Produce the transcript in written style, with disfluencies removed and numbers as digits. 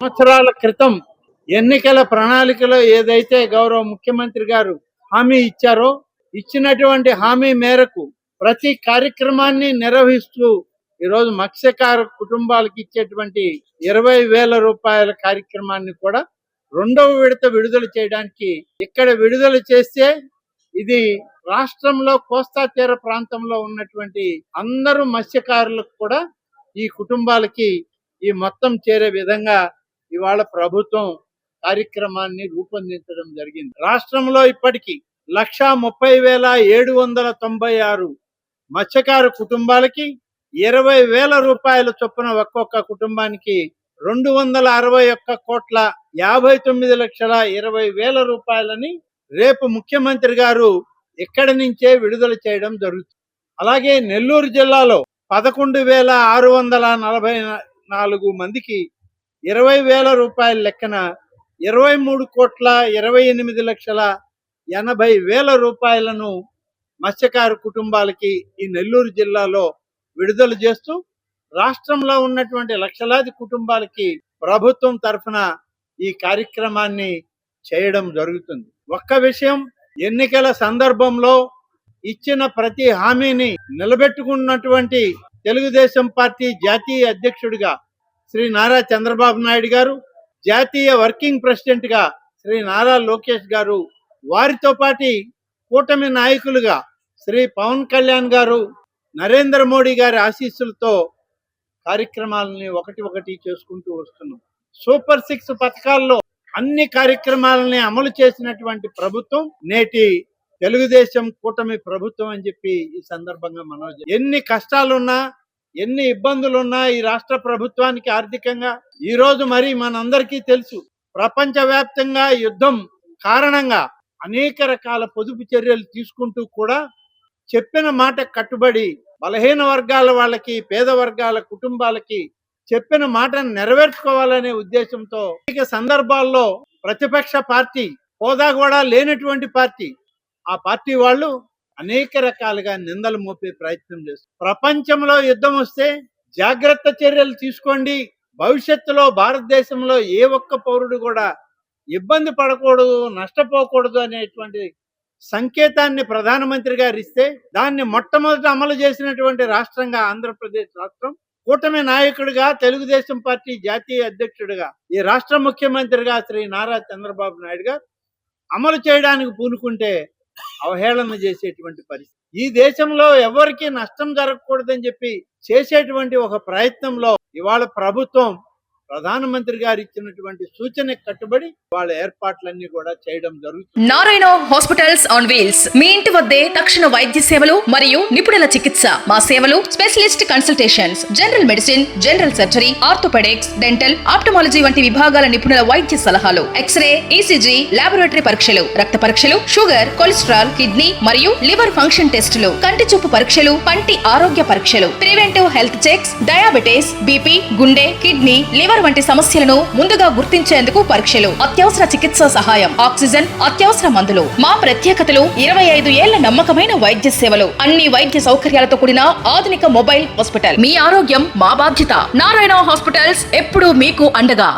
సంవత్సరాల క్రితం ఎన్నికల ప్రణాళికలో ఏదైతే గౌరవ ముఖ్యమంత్రి గారు హామీ ఇచ్చారో, ఇచ్చినటువంటి హామీ మేరకు ప్రతి కార్యక్రమాన్ని నిర్వహిస్తూ ఈరోజు మత్స్యకార కుటుంబాలకు ఇచ్చేటువంటి 20,000 రూపాయల కార్యక్రమాన్ని కూడా రెండవ విడత విడుదల చేయడానికి ఇక్కడ విడుదల చేస్తే ఇది రాష్ట్రంలో కోస్తా తీర ప్రాంతంలో ఉన్నటువంటి అందరూ మత్స్యకారులకు కూడా ఈ కుటుంబాలకి ఈ మొత్తం చేరే విధంగా ఇవాళ ప్రభుత్వం కార్యక్రమాన్ని రూపొందించడం జరిగింది. రాష్ట్రంలో ఇప్పటికీ 1,30,796 మత్స్యకారు కుటుంబాలకి 20,000 రూపాయల చొప్పున ఒక్కొక్క కుటుంబానికి 261,59,20,000 రూపాయలని రేపు ముఖ్యమంత్రి గారు ఇక్కడి నుంచే విడుదల చేయడం జరుగుతుంది. అలాగే నెల్లూరు జిల్లాలో 11,644 మందికి 20,000 రూపాయల లెక్కన 23,28,80,000 రూపాయలను మత్స్యకారు కుటుంబాలకి ఈ నెల్లూరు జిల్లాలో విడుదల చేస్తూ రాష్ట్రంలో ఉన్నటువంటి లక్షలాది కుటుంబాలకి ప్రభుత్వం తరఫున ఈ కార్యక్రమాన్ని చేయడం జరుగుతుంది. ఒక్క విషయం, ఎన్నికల సందర్భంలో ఇచ్చిన ప్రతి హామీని నిలబెట్టుకున్నటువంటి తెలుగుదేశం పార్టీ జాతీయ అధ్యక్షుడిగా శ్రీ నారా చంద్రబాబు నాయుడు గారు, జాతీయ వర్కింగ్ ప్రెసిడెంట్ గా శ్రీ నారా లోకేష్ గారు, వారితో పాటు కూటమి నాయకులుగా శ్రీ పవన్ కళ్యాణ్ గారు, నరేంద్ర మోడీ గారి ఆశీస్సులతో కార్యక్రమాలని ఒకటి చేసుకుంటూ వస్తున్నాం. సూపర్ 6 పథకాల్లో అన్ని కార్యక్రమాలని అమలు చేసినటువంటి ప్రభుత్వం నేటి తెలుగుదేశం కూటమి ప్రభుత్వం అని చెప్పి ఈ సందర్భంగా మనం ఎన్ని కష్టాలున్నా ఎన్ని ఇబ్బందులున్నా ఈ రాష్ట్ర ప్రభుత్వానికి ఆర్థికంగా ఈ రోజు మరి మనందరికీ తెలుసు, ప్రపంచవ్యాప్తంగా యుద్ధం కారణంగా అనేక రకాల పొదుపు చర్యలు తీసుకుంటూ కూడా చెప్పిన మాట కట్టుబడి బలహీన వర్గాల వాళ్ళకి, పేద వర్గాల కుటుంబాలకి చెప్పిన మాటను నెరవేర్చుకోవాలనే ఉద్దేశంతో అనేక సందర్భాల్లో ప్రతిపక్ష పార్టీ, హోదా కూడా లేనటువంటి పార్టీ, ఆ పార్టీ వాళ్ళు అనేక రకాలుగా నిందలు మోపే ప్రయత్నం చేస్తారు. ప్రపంచంలో యుద్ధం వస్తే జాగ్రత్త చర్యలు తీసుకోండి, భవిష్యత్తులో భారతదేశంలో ఏ ఒక్క పౌరుడు కూడా ఇబ్బంది పడకూడదు, నష్టపోకూడదు అనేటువంటి సంకేతాన్ని ప్రధానమంత్రి గారు ఇస్తే దాన్ని మొట్టమొదట అమలు చేసినటువంటి రాష్ట్రంగా ఆంధ్రప్రదేశ్ రాష్ట్రం, కూటమి నాయకుడిగా తెలుగుదేశం పార్టీ జాతీయ అధ్యక్షుడిగా ఈ రాష్ట్ర ముఖ్యమంత్రిగా శ్రీ నారా చంద్రబాబు నాయుడు గారు అమలు చేయడానికి పూనుకుంటే అవహేళన చేసేటువంటి పరిస్థితి. ఈ దేశంలో ఎవరికి నష్టం జరగకూడదని చెప్పి చేసేటువంటి ఒక ప్రయత్నంలో ఇవాళ ప్రభుత్వం ప్రధానమంత్రి గారు ఇచ్చినటువంటి సూచనకు కట్టుబడి వాళ్ళ ఏర్పాట్లన్నీ కూడా చేయడం జరుగుతుంది. నారాయణ హాస్పిటల్స్ ఆన్ వీల్స్, మీ ఇంటి వద్దే తక్షణ వైద్య సేవలు మరియు నిపుణుల చికిత్స. మా సేవలు specialist consultations, general medicine, general surgery, orthopaedics, dental, ophthalmology వంటి విభాగాల నిపుణుల వైద్య సలహాలు, ఎక్స్రే, ఈసీజీ, లాబొరేటరీ పరీక్షలు, రక్త పరీక్షలు, షుగర్, కొలెస్ట్రాల్, కిడ్నీ మరియు లివర్ ఫంక్షన్ టెస్టులు, కంటి చూపు పరీక్షలు, పంటి ఆరోగ్య పరీక్షలు, preventive health checks, diabetes, BP, గుండె, కిడ్నీ, లివర్ వంటి సమస్యలను ముందుగా గుర్తించేందుకు పరీక్షలు, అత్యవసర చికిత్సా సహాయం, ఆక్సిజన్, అత్యవసర మందులు. మా ప్రత్యేకతలు 25 ఏళ్ల నమ్మకమైన వైద్య సేవలు, అన్ని వైద్య సౌకర్యాలతో కూడిన ఆధునిక మొబైల్ హాస్పిటల్. మీ ఆరోగ్యం మా బాధ్యత. నారాయణ హాస్పిటల్స్ ఎప్పుడూ మీకు అండగా.